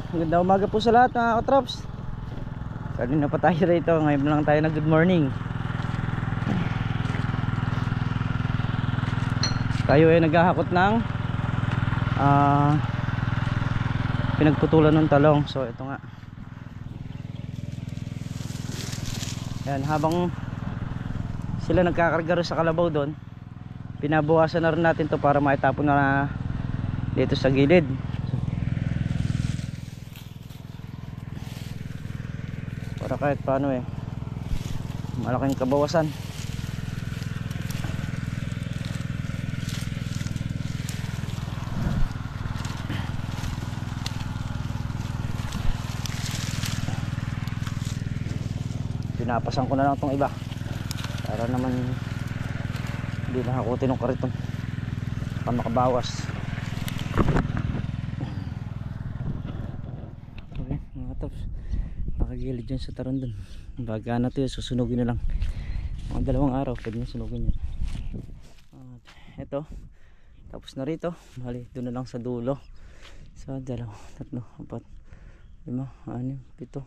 Magandang umaga po sa lahat mga katrops. Kanina pa tayo rito, ngayon lang tayo na good morning. Tayo ay naghahakot ng pinagputulan ng talong. So ito nga. Yan, habang sila nagkakarga rin sa kalabaw doon, pinabukasan na rin natin to para maitapon na dito sa gilid. Para kahit paano malaking kabawasan. Pinapasan ko na lang tong iba para naman hindi nakakutin ng kariton para makabawas. Okay mga tops, nakagilid dyan sa taron dun. Baga na ito yun, susunugin na lang mga 2 araw, pwede na sunugin yun. Ito tapos na rito, bali doon na lang sa dulo. So 2, 3, 4, 5, 6, 7,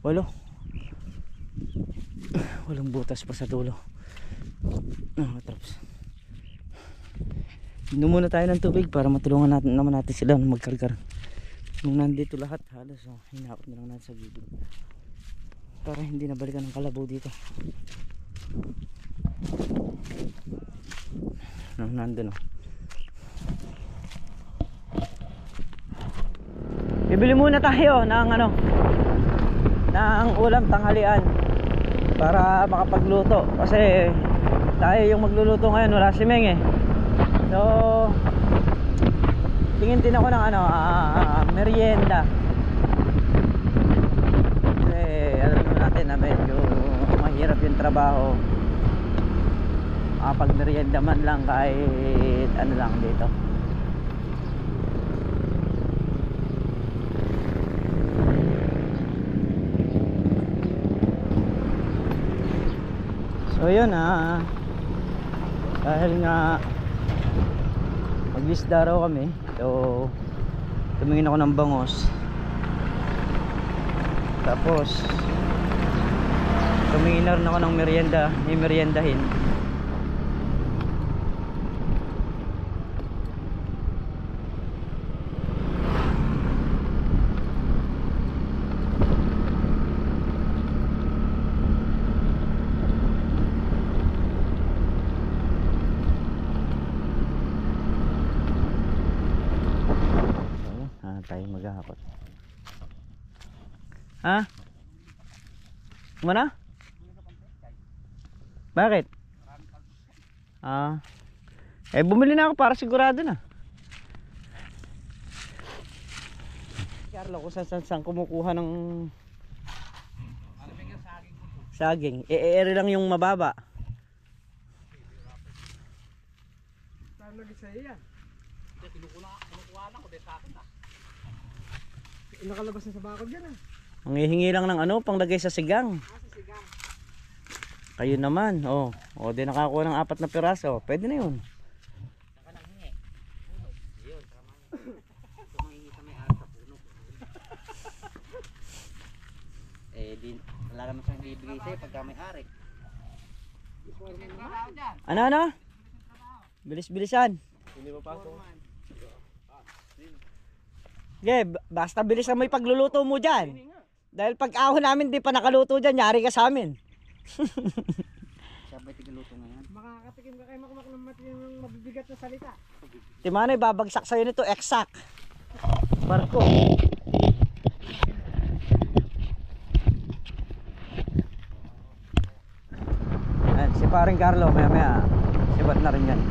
8. Walang butas pa sa dulo. Traps. Inom muna tayo ng tubig para matulungan naman natin sila magkargar. Nung nandito lahat halos hinakot na lang natin sa gilid para hindi na balikan ng kalabaw dito. Nandun bibili muna tayo ng ng ulam tanghalian para makapagluto kasi tayo yung magluluto ngayon, wala si Meng so tingin din ako ng merienda kasi alam natin na medyo mahirap yung trabaho. Makapag merienda man lang kahit ano lang dito. So yun dahil nga mag-isda raw kami, so tumingin ako ng bangos, tapos tumingin na rin ako ng merienda, may meriendahin. Tayo maghahakot. Mana? Bakit? Bumili na ako para sigurado na. Carlo, kung saan kumukuha ng saging. Ere lang yung mababa. Saan lagi sa iya? Kinukuha lang ko de sa akin nakalabas na sa bakod yan Ang hihingi lang ng panglagay sa sigang. Sa sigang. Kayo naman, di nakakuha ng 4 na piraso. Pwede na yun. Saka nang hingi. Ayun, tama yun. Tumangingi sa may araw sa puno. Wala naman siyang ibigay sa'yo pagka may ari. Ano? Bilis-bilisan. Hindi mo pasok. Basta bilis na may pagluluto mo dyan. Dahil pag ahon namin di pa nakaluto dyan, yari ka sa amin. Sabay tigaluto ngayon. Makakatikim ka kayo makumak ng mabibigat na salita. Timanay, babagsak sa'yo nito, exact. Barko. Ayan, si paring Carlo, maya sibat na rin yan.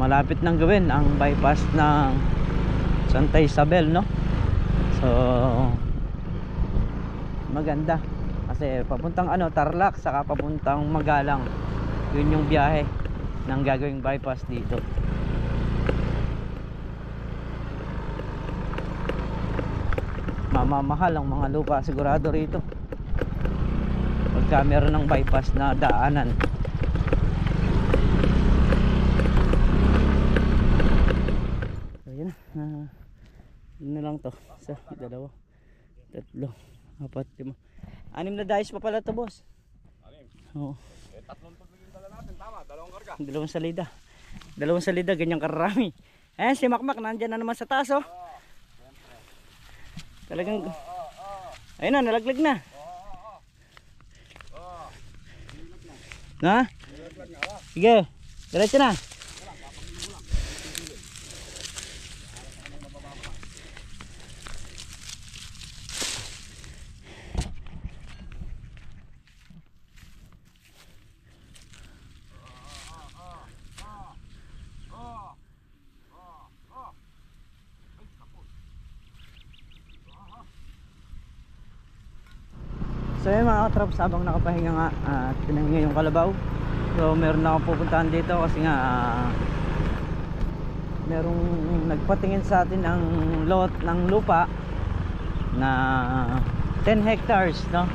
Malapit nang gawin ang bypass ng Santa Isabel, no? So maganda kasi papuntang Tarlac saka papuntang Magalang, yun yung biyahe ng gagawing bypass dito. mamahal ang mga lupa sigurado rito pagka meron ng bypass na daanan. So yun yun na lang to. Isa, dalawa, tatlo, apat, lima, 6 na dahis pa pala to, boss. Oo. Tatlong tubig yung dala natin, tama, dalawang karga. Dalawang salida, ganyan karami. Si Makmak nandyan na naman sa taas, oh. Talagang ayun na, nalaglag na. Na? Sige, diretso na. So yun mga katraps, habang nakapahinga nga at pinahinga yung kalabaw. So meron na akong pupuntahan dito kasi nga merong nagpatingin sa atin ng lot ng lupa na 10 hectares, no?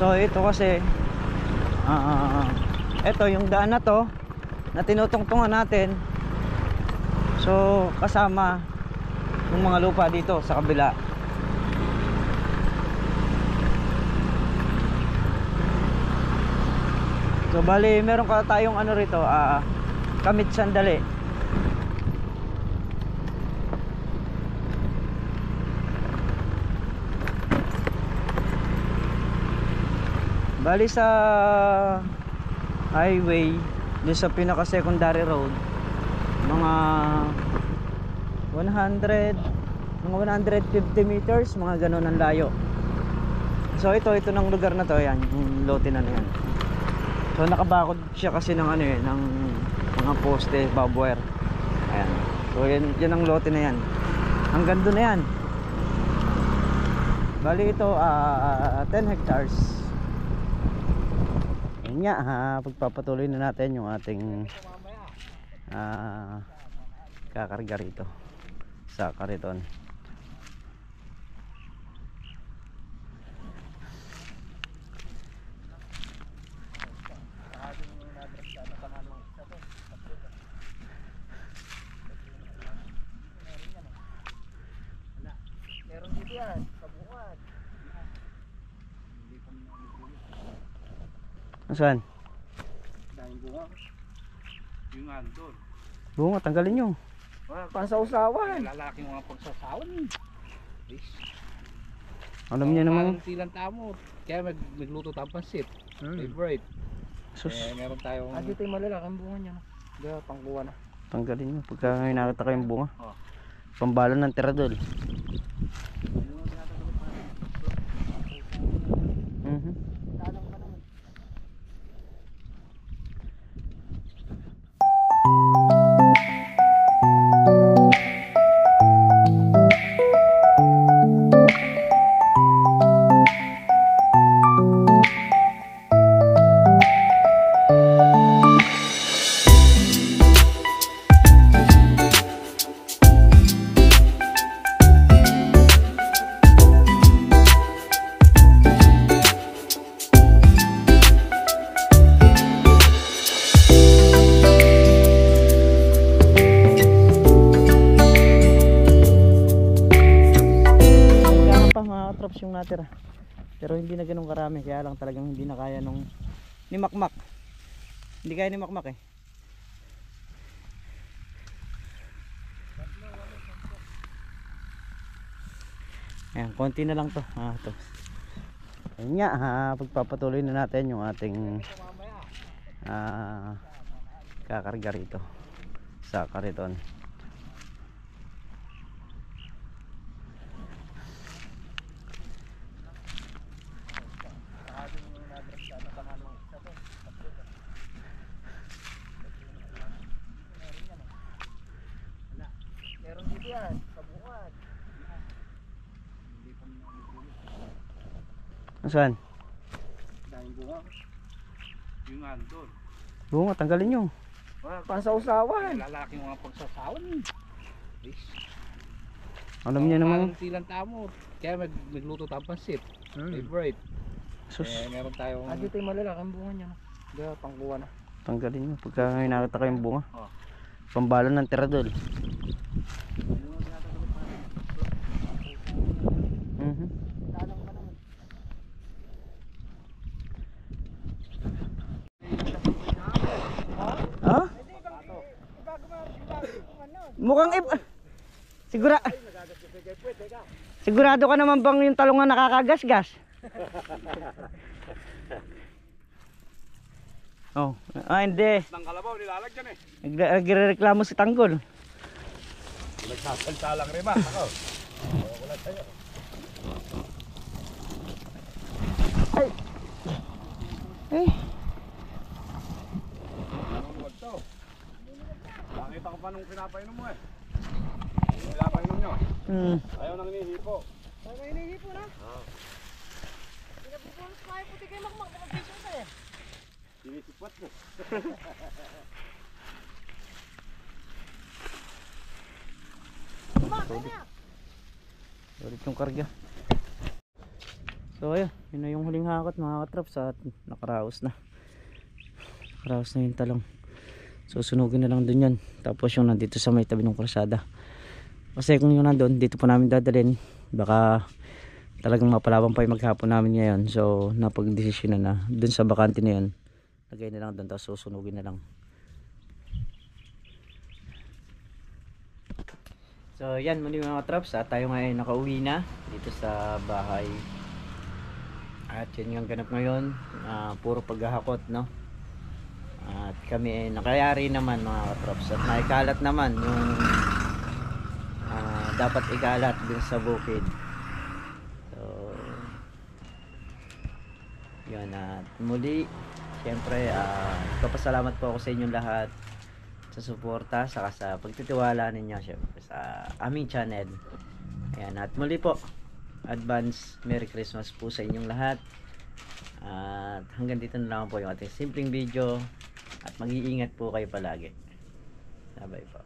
So ito kasi ito yung daan na to na tinutungtungan natin. So kasama yung mga lupa dito sa kabila. So bali meron ka tayong ano rito, kamit sandali. Bali sa highway, doon sa pinaka secondary road, mga 150 meters, mga ganun ang layo. So ito ng lugar na to, yan, yung lote na yan. So nakabakod siya kasi ng ano ng mga poste, barbed wire. Ayan. So yan ang lote na yan. Hanggang doon na yan. Bali ito 10 hectares. Ayan nga, pagpapatuloy na natin yung ating kakarga rito sa kariton. Meron dito yan, sa bukad. Saan? Daming bunga. Yung nga doon. Bunga, tanggalin nyo. Pansausawan. Lalaki mga pagsasawan. Alam niya naman. Silang tamo. Kaya nagluto tayong pansit. Favorite. Sus. Meron tayong... dito yung malalaking bunga niya. Kaya pangkuha na. Tanggalin nyo pagka nakita ko yung bunga. Pambalan ng tiradol. Yung natira, pero hindi na ganun karami, kaya lang talagang hindi na kaya nung ni Makmak. Hindi kaya ni Makmak eh. Ayan, konti na lang to. To. Ayun nga, pagpapatuloy na natin yung ating kakarga rito sa kariton. Meron dito yan, sa bukad. Saan? Daming bunga. Yung nga doon. Bunga, tanggalin nyo. Pansausawan. Lalaki mga pagsasawan. Alam niya naman. Silang tamo. Kaya magluto tayong pansit. Favorite. Sus, Meron tayong... Dito yung malalakang bunga niya. Diba, pangkuha na. tanggalin nyo. Pagka may nakita kayong bunga. Oh. Pambalo ng tiradol. Talang pa naman. Ha? Mukhang sigurado ka naman bang yung talong na nakakagasgas? Oh, hindi. Nang kalabaw, nilalagyan eh. Nagrereklamo si Tanggol. Nagsasalta lang rin ba? Ako. Wala tayo. Eh, Huwag to. Nakita ko pa nung pinapainom mo eh. Pinapainom nyo. Ayaw nang inihipo. May hinihipo na. Pinapupulos pa yung puti kayo makmak. Pinag-vision ka eh. Sinisipwat mo. ulit yung karga. So ayun, yun na yung huling hakot mga katraps at nakaraos na. Nakaraos na yung talong. Susunugin na lang dun yan. Tapos yung nandito sa may tabi ng krusada. Kasi kung yung nandun, dito pa namin dadalhin. Baka talagang mapalabang pa yung maghapon namin ngayon. So napag-desisyon na dun sa bakante na yun. Lagay na lang dun, tapos susunugin na lang. So yan muli mga traps, tayo ngayon nakauwi na dito sa bahay. At yun yung ganap ngayon, puro paghahakot, no? At kami nakayari naman mga traps, at naikalat naman yung dapat ikalat din sa bukid. So yun, at muli syempre papasalamat po ako sa inyong lahat sa suporta saka sa pagtitiwala ninyo syempre sa aming channel. Ayan, at muli po advance Merry Christmas po sa inyong lahat, at hanggang dito na lang po yung ating simpleng video, at mag-iingat po kayo palagi. Bye po.